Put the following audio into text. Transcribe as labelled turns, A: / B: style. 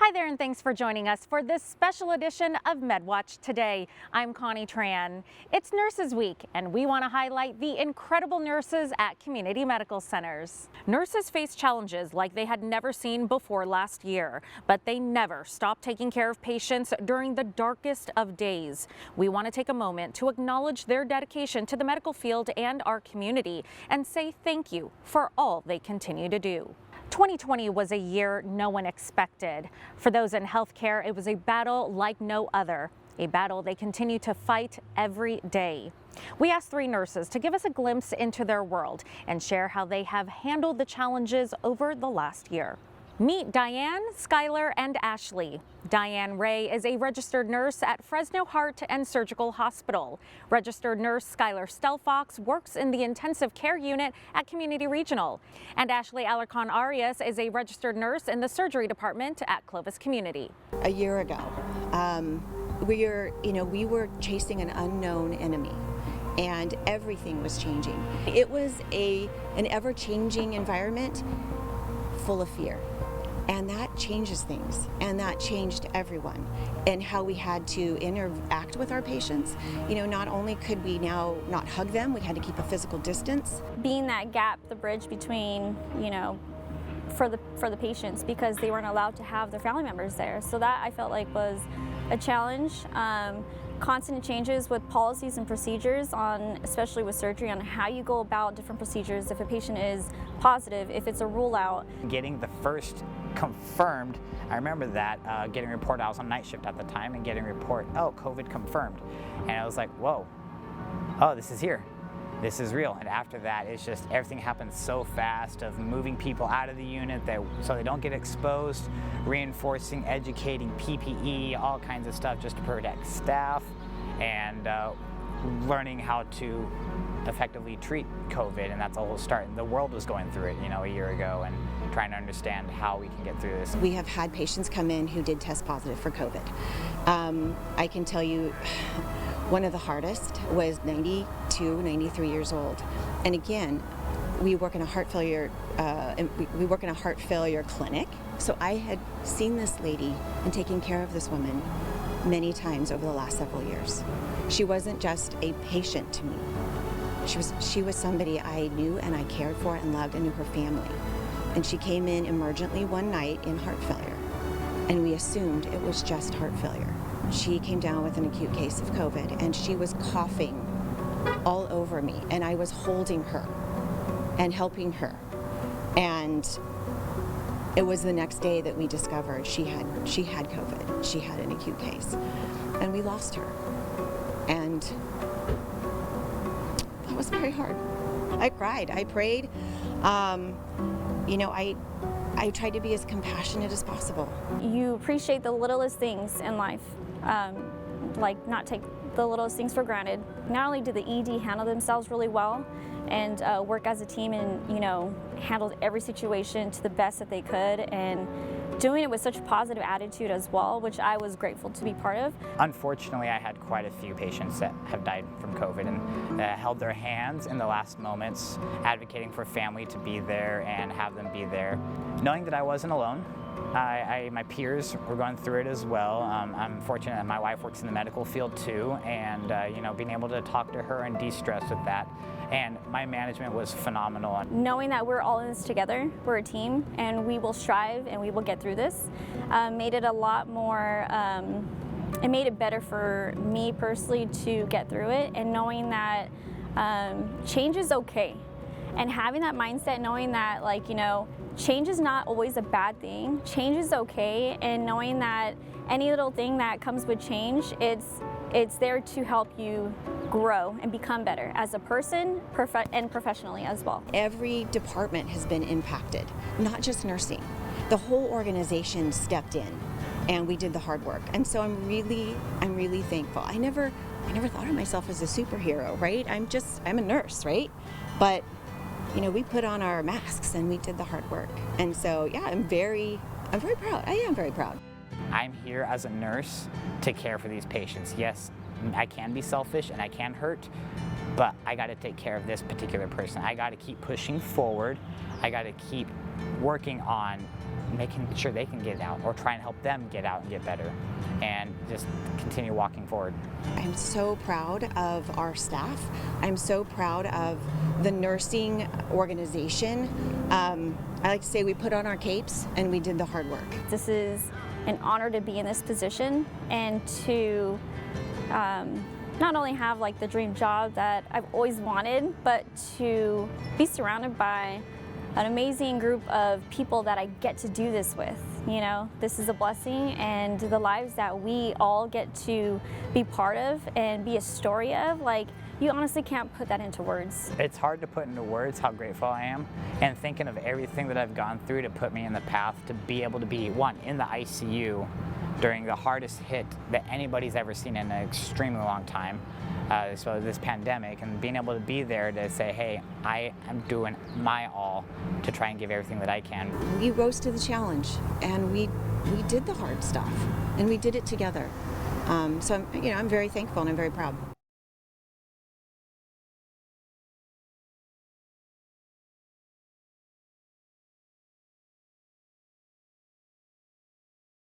A: Hi there, and thanks for joining us for this special edition of MedWatch Today. I'm Connie Tran. It's Nurses Week, and we want to highlight the incredible nurses at community medical centers. Nurses face challenges like they had never seen before last year, but they never stop taking care of patients during the darkest of days. We want to take a moment to acknowledge their dedication to the medical field and our community and say thank you for all they continue to do. 2020 was a year no one expected. For those in healthcare, it was a battle like no other, a battle they continue to fight every day. We asked 3 nurses to give us a glimpse into their world and share how they have handled the challenges over the last year. Meet Diane, Skylar, and Ashley. Diane Ray is a registered nurse at Fresno Heart and Surgical Hospital. Registered nurse Skylar Stelfox works in the intensive care unit at Community Regional. And Ashley Alarcon Arias is a registered nurse in the surgery department at Clovis Community.
B: A year ago, we were chasing an unknown enemy, and everything was changing. It was an ever-changing environment full of fear. And that changes things, and that changed everyone and how we had to interact with our patients. Not only could we now not hug them, we had to keep a physical distance.
C: Being that gap, the bridge between, for the patients, because they weren't allowed to have their family members there. So that I felt like was a challenge. Constant changes with policies and procedures especially with surgery, on how you go about different procedures if a patient is positive, if it's a rule out.
D: Getting the first confirmed, I remember that, getting a report, I was on night shift at the time, and getting a report, oh, COVID confirmed. And I was like, whoa, oh, this is here. This is real. And after that, it's just everything happens so fast, of moving people out of the unit so they don't get exposed, reinforcing, educating, PPE, all kinds of stuff just to protect staff, and learning how to effectively treat COVID. And that's a whole start. And the world was going through it, a year ago, and trying to understand how we can get through this.
B: We have had patients come in who did test positive for COVID. I can tell you, one of the hardest was 92, 93 years old. And again, we work in a heart failure clinic. So I had seen this lady and taken care of this woman many times over the last several years. She wasn't just a patient to me. She was somebody I knew and I cared for and loved, and knew her family. And she came in emergently one night in heart failure, and we assumed it was just heart failure. She came down with an acute case of COVID, and she was coughing all over me, and I was holding her and helping her. And it was the next day that we discovered she had COVID. She had an acute case, and we lost her. And that was very hard. I cried, I prayed. I tried to be as compassionate as possible.
C: You appreciate the littlest things in life, like not take the littlest things for granted. Not only did the ED handle themselves really well and work as a team, and handled every situation to the best that they could, and doing it with such a positive attitude as well, which I was grateful to be part of.
D: Unfortunately, I had quite a few patients that have died from COVID, and held their hands in the last moments, advocating for family to be there and have them be there. Knowing that I wasn't alone, my peers were going through it as well. I'm fortunate that my wife works in the medical field too, and being able to talk to her and de-stress with that. And my management was phenomenal.
C: Knowing that we're all in this together, we're a team, and we will strive and we will get through this, made it a lot more, it made it better for me personally to get through it, and knowing that change is okay. And having that mindset, knowing that, change is not always a bad thing. Change is okay, and knowing that any little thing that comes with change, it's there to help you grow and become better as a person and professionally as well.
B: Every department has been impacted, not just nursing. The whole organization stepped in, and we did the hard work. And so I'm really thankful. I never thought of myself as a superhero, right? I'm a nurse, right? But we put on our masks and we did the hard work. And so, yeah, I'm very proud. I am very proud.
D: I'm here as a nurse to care for these patients. Yes, I can be selfish and I can hurt, but I got to take care of this particular person. I got to keep pushing forward. I got to keep working on making sure they can get out or try and help them get out and get better and just continue walking forward.
B: I'm so proud of our staff. I'm so proud of the nursing organization. I like to say we put on our capes and we did the hard work.
C: This is an honor to be in this position and to not only have like the dream job that I've always wanted, but to be surrounded by an amazing group of people that I get to do this with. You know, this is a blessing, and the lives that we all get to be part of and be a story of, like, you honestly can't put that into words.
D: It's hard to put into words how grateful I am, and thinking of everything that I've gone through to put me in the path to be able to be, one, in the ICU during the hardest hit that anybody's ever seen in an extremely long time, so this pandemic, and being able to be there to say, hey, I am doing my all to try and give everything that I can.
B: We rose to the challenge, and we did the hard stuff, and we did it together. So I'm very thankful and I'm very proud.